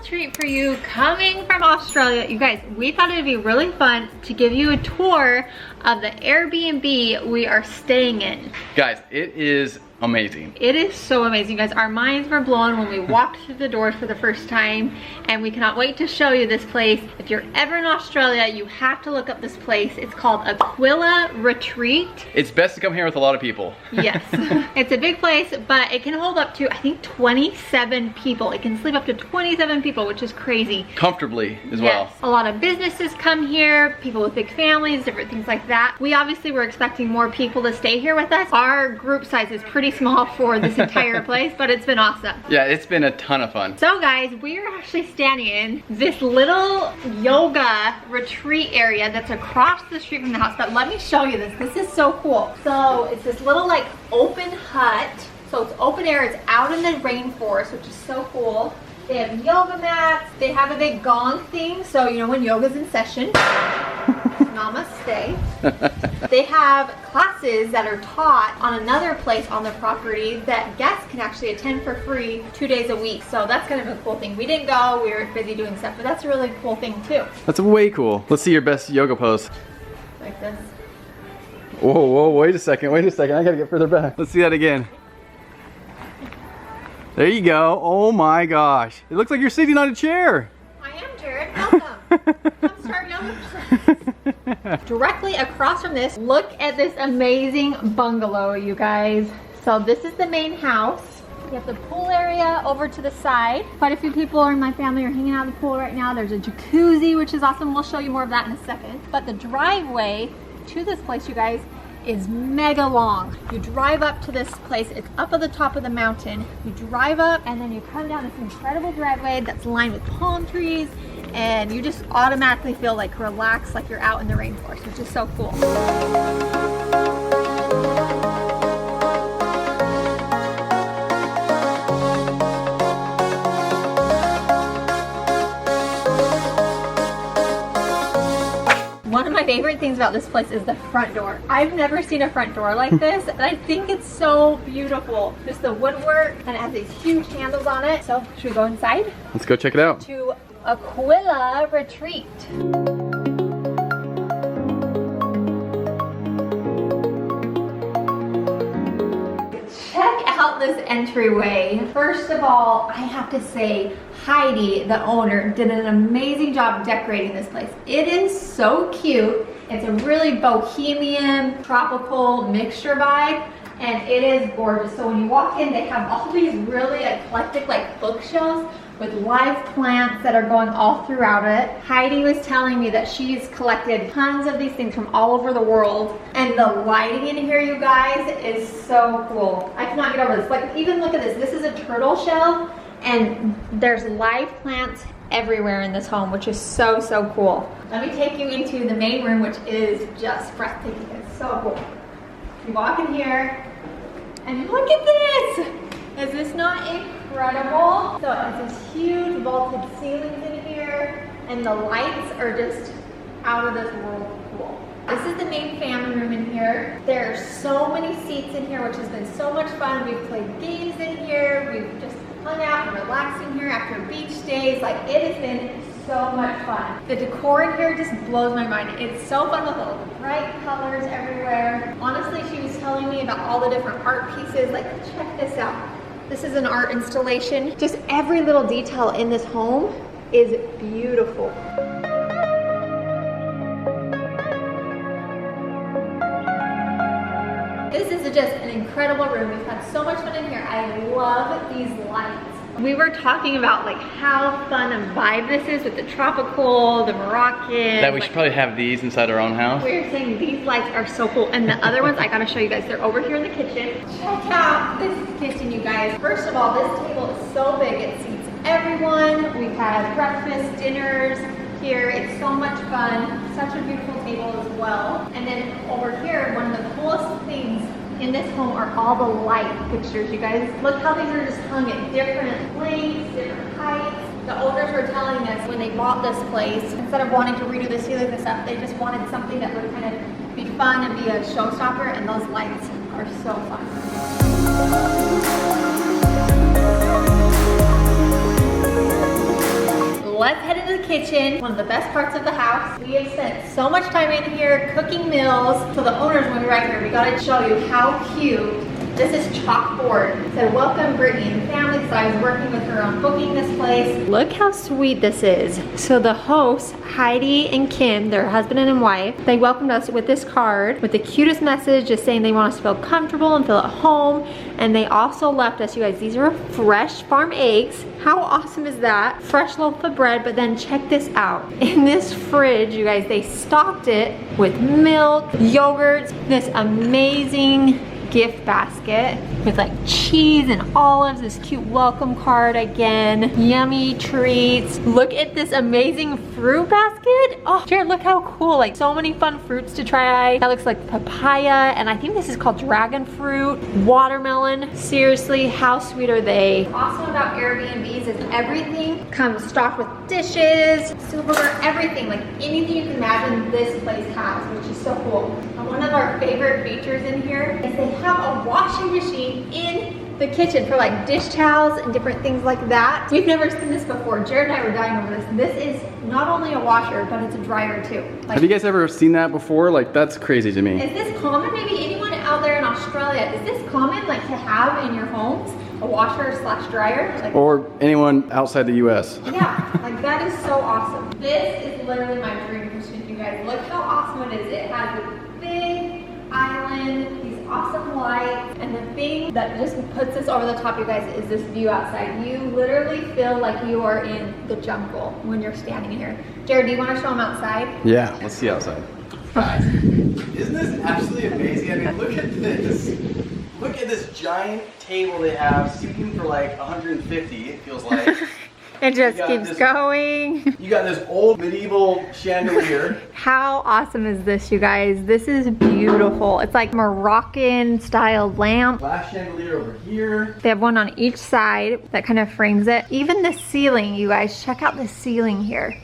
treat for you coming from Australia. You guys, we thought it'd be really fun to give you a tour of the Airbnb we are staying in. Guys, it is amazing. It is so amazing, guys. Our minds were blown when we walked through the doors for the first time, and we cannot wait to show you this place. If you're ever in Australia, you have to look up this place. It's called Aquila Retreat. It's best to come here with a lot of people. Yes. It's a big place, but it can hold up to, I think, 27 people. It can sleep up to 27 people, which is crazy. Comfortably as well. Yes. A lot of businesses come here, people with big families, different things like that. We obviously were expecting more people to stay here with us. Our group size is pretty small for this entire place, but it's been awesome. Yeah, it's been a ton of fun. So guys, we are actually standing in this little yoga retreat area that's across the street from the house, but let me show you this. This is so cool. So it's this little like open hut. So it's open air, it's out in the rainforest, which is so cool. They have yoga mats, they have a big gong thing, so you know when yoga's in session. Namaste. They have classes that are taught on another place on the property that guests can actually attend for free 2 days a week. So that's kind of a cool thing. We didn't go, we were busy doing stuff, but that's a really cool thing too. That's way cool. Let's see your best yoga pose. Like this. Whoa, whoa, wait a second, I gotta get further back. Let's see that again. There you go. Oh my gosh. It looks like you're sitting on a chair. I am, Jared. Welcome. Come start yoga. Directly across from this, look at this amazing bungalow, you guys. So this is the main house. You have the pool area over to the side. Quite a few people in my family are hanging out in the pool right now. There's a jacuzzi, which is awesome. We'll show you more of that in a second. But the driveway to this place, you guys, is mega long. You drive up to this place, it's up at the top of the mountain. You drive up and then you come down this incredible driveway that's lined with palm trees, and you just automatically feel like relaxed, like you're out in the rainforest, which is so cool. One of my favorite things about this place is the front door. I've never seen a front door like this, and I think it's so beautiful. Just the woodwork, and it has these huge handles on it. So, should we go inside? Let's go check it out. To Aquila Retreat. Check out this entryway. First of all, I have to say, Heidi, the owner, did an amazing job decorating this place. It is so cute. It's a really bohemian, tropical mixture vibe, and it is gorgeous. So when you walk in, they have all these really eclectic like bookshelves with live plants that are going all throughout it. Heidi was telling me that she's collected tons of these things from all over the world, and the lighting in here, you guys, is so cool. I cannot get over this. Like, even look at this. This is a turtle shell, and there's live plants everywhere in this home, which is so, so cool. Let me take you into the main room, which is just breathtaking. It's so cool. You walk in here, and look at this! Is this not incredible? So it has this huge vaulted ceilings in here, and the lights are just out of this world cool. This is the main family room in here. There are so many seats in here, which has been so much fun. We've played games in here. We've just hung out and relaxed in here after beach days. Like, it has been so much fun. The decor in here just blows my mind. It's so fun with all the bright colors everywhere. Honestly, she was telling me about all the different art pieces. Like, check this out. This is an art installation. Just every little detail in this home is beautiful. This is just an incredible room. We've had so much fun in here. I love these lights. We were talking about like how fun a vibe this is with the tropical, the Moroccan. That we should probably have these inside our own house. We were saying these lights are so cool. And the other ones, I gotta show you guys. They're over here in the kitchen. Check out this kitchen, you guys. First of all, this table is so big. It seats everyone. We've had breakfast, dinners here. It's so much fun. Such a beautiful table as well. And then over here, one of the coolest things in this home are all the light fixtures, you guys. Look how these are just hung at different lengths, different heights. The owners were telling us when they bought this place, instead of wanting to redo the ceiling and stuff, they just wanted something that would kind of be fun and be a showstopper, and those lights are so fun. kitchen, one of the best parts of the house. We have spent so much time in here cooking meals. So the owners, when we're right here, we gotta show you how cute. This is chalkboard. It said, welcome Brittany and family, because I was working with her on booking this place. Look how sweet this is. So the hosts, Heidi and Kim, their husband and wife, they welcomed us with this card with the cutest message, just saying they want us to feel comfortable and feel at home. And they also left us, you guys, these are fresh farm eggs. How awesome is that? Fresh loaf of bread, but then check this out. In this fridge, you guys, they stocked it with milk, yogurts, this amazing gift basket with like cheese and olives, this cute welcome card again, yummy treats. Look at this amazing fruit basket. Oh, Jared, look how cool. Like so many fun fruits to try. That looks like papaya, and I think this is called dragon fruit, watermelon. Seriously, how sweet are they? Awesome about Airbnbs is everything comes stocked with dishes, silverware, everything. Like anything you can imagine this place has, which is so cool. And one of our favorite features in here is they have a washing machine in the kitchen for like dish towels and different things like that. We've never seen this before. Jared and I were dying over this. This is not only a washer, but it's a dryer too. Like, have you guys ever seen that before? Like, that's crazy to me. Is this common? Maybe anyone out there in Australia, is this common, like to have in your homes? A washer slash dryer? Like, or anyone outside the US. Yeah, like that is so awesome. This is literally my dream kitchen, you guys. Look how awesome it is. It has a big island, these awesome lights, and the thing that just puts this over the top, you guys, is this view outside. You literally feel like you are in the jungle when you're standing here. Jared, do you want to show them outside? Yeah, let's see outside. Guys, isn't this absolutely amazing? I mean, look at this. Look at this giant table they have, seating for like 150, it feels like. It just keeps going. You got this old medieval chandelier. How awesome is this, you guys? This is beautiful. It's like Moroccan style lamp. Glass chandelier over here. They have one on each side that kind of frames it. Even the ceiling, you guys, check out the ceiling here.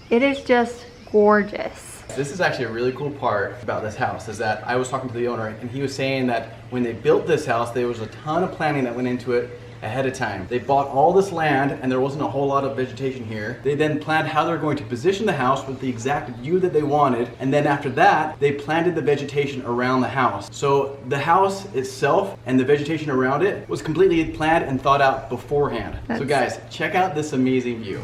It is just gorgeous. This is actually a really cool part about this house, is that I was talking to the owner and he was saying that when they built this house, there was a ton of planning that went into it ahead of time. They bought all this land and there wasn't a whole lot of vegetation here. They then planned how they're going to position the house with the exact view that they wanted, and then after that they planted the vegetation around the house. So the house itself and the vegetation around it was completely planned and thought out beforehand. So guys, check out this amazing view.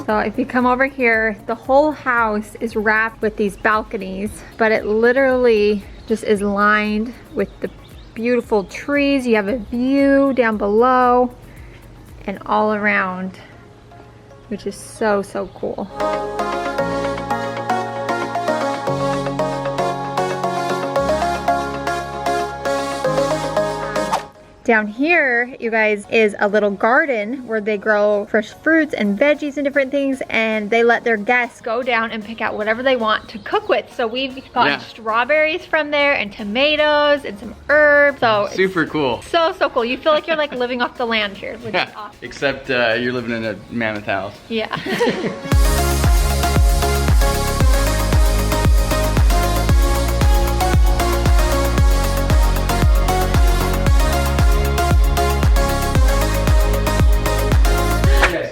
So if you come over here, the whole house is wrapped with these balconies, but it literally just is lined with the beautiful trees. You have a view down below and all around, which is so, so cool. Down here, you guys, is a little garden where they grow fresh fruits and veggies and different things, and they let their guests go down and pick out whatever they want to cook with. So we've gotten strawberries from there and tomatoes and some herbs. So super cool. So cool. You feel like you're like living off the land here, which is awesome. Except you're living in a mammoth house. Yeah.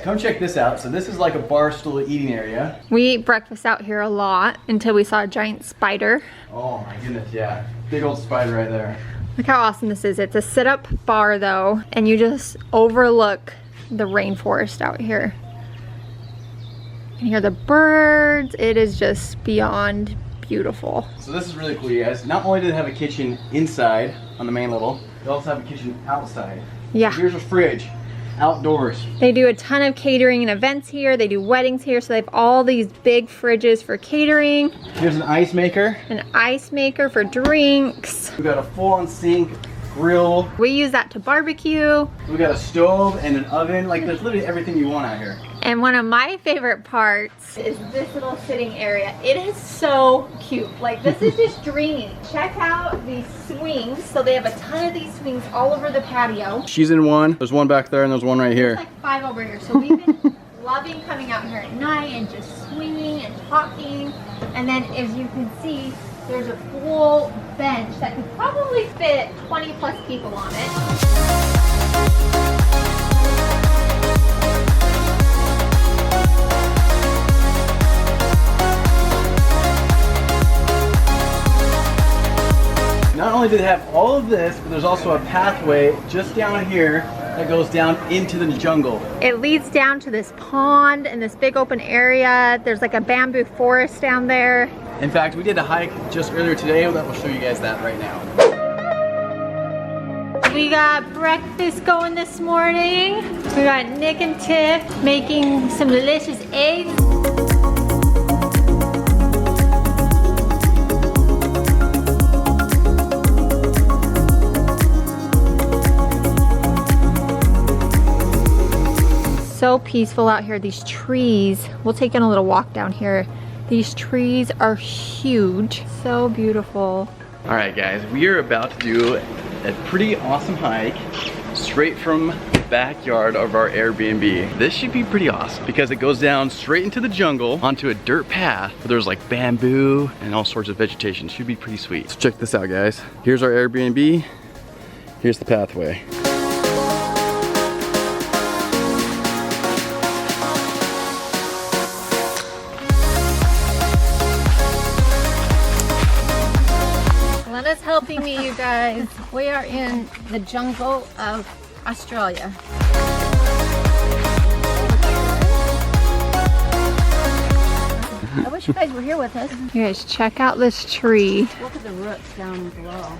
Come check this out. So this is like a bar stool eating area. We eat breakfast out here a lot until we saw a giant spider. Oh my goodness, yeah. Big old spider right there. Look how awesome this is. It's a sit-up bar though, and you just overlook the rainforest out here. You can hear the birds. It is just beyond beautiful. So this is really cool, you guys. Not only do they have a kitchen inside on the main level, they also have a kitchen outside. Yeah. So here's a fridge. Outdoors. They do a ton of catering and events here. They do weddings here, so they have all these big fridges for catering. Here's an ice maker. An ice maker for drinks. We got a full-on sink, grill. We use that to barbecue. We got a stove and an oven. Like, there's literally everything you want out here. And one of my favorite parts is this little sitting area. It is so cute. Like, this is just dreamy. Check out these swings. So they have a ton of these swings all over the patio. She's in one. There's one back there and there's one right here. There's like 5 over here. So we've been loving coming out here at night and just swinging and talking. And then as you can see, there's a full bench that could probably fit 20 plus people on it. only did it have all of this, but there's also a pathway just down here that goes down into the jungle. It leads down to this pond and this big open area. There's like a bamboo forest down there. In fact, we did a hike just earlier today that will show you guys that right now. We got breakfast going this morning. We got Nick and Tiff making some delicious eggs. So peaceful out here. These trees, we'll take in a little walk down here. These trees are huge, so beautiful. All right guys, we are about to do a pretty awesome hike straight from the backyard of our Airbnb. This should be pretty awesome because it goes down straight into the jungle onto a dirt path where there's like bamboo and all sorts of vegetation. Should be pretty sweet. So check this out guys. Here's our Airbnb. Here's the pathway. Lena's helping me, you guys. We are in the jungle of Australia. I wish you guys were here with us. You guys, check out this tree. Look at the roots down below.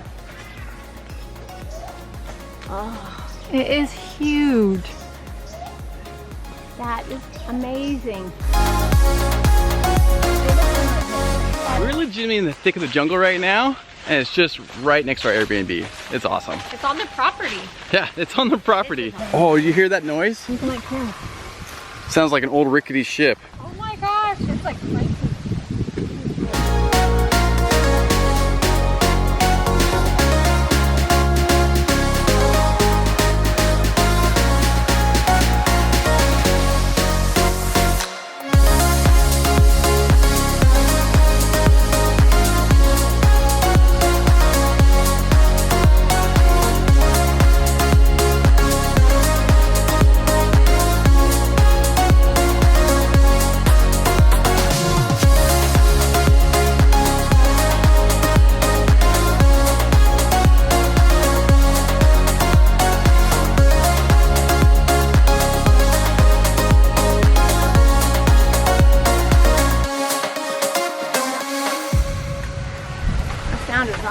Oh, It is huge. that is amazing. We're legitimately in the thick of the jungle right now, and it's just right next to our Airbnb. It's awesome. It's on the property. Yeah, it's on the property. Oh, you hear that noise? Something like that. Sounds like an old rickety ship. Oh my gosh, it's like crazy.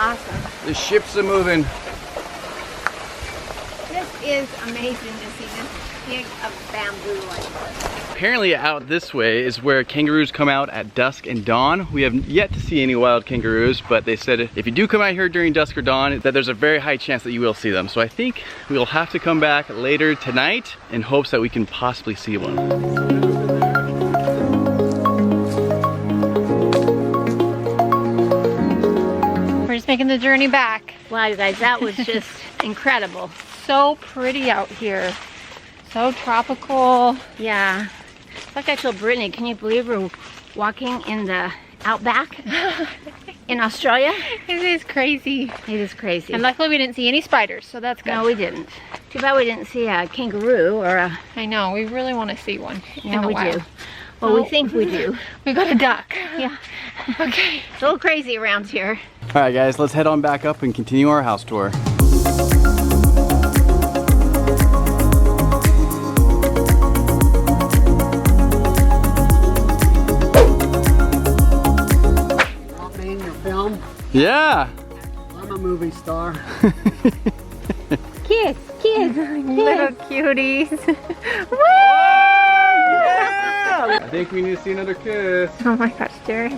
Awesome. The ships are moving. This is amazing to see this big of bamboo like this. Apparently out this way is where kangaroos come out at dusk and dawn. We have yet to see any wild kangaroos, but they said if you do come out here during dusk or dawn, that there's a very high chance that you will see them. So I think we'll have to come back later tonight in hopes that we can possibly see one. Making the journey back. Wow, you guys, that was just incredible. So pretty out here. So tropical. Yeah. It's like I told Brittany, can you believe we're walking in the outback in Australia? It is crazy. It is crazy. And luckily we didn't see any spiders, so that's good. No, we didn't. Too bad we didn't see a kangaroo or a... I know, we really want to see one in Yeah, the we wild. do. Well, we think we do. We got a duck. Yeah. Okay. It's a little crazy around here. All right guys, let's head on back up and continue our house tour. Want me in your film? Yeah. I'm a movie star. Kiss, kiss. Little cuties. Woo! I think we need to see another kiss. Oh my gosh, Jared.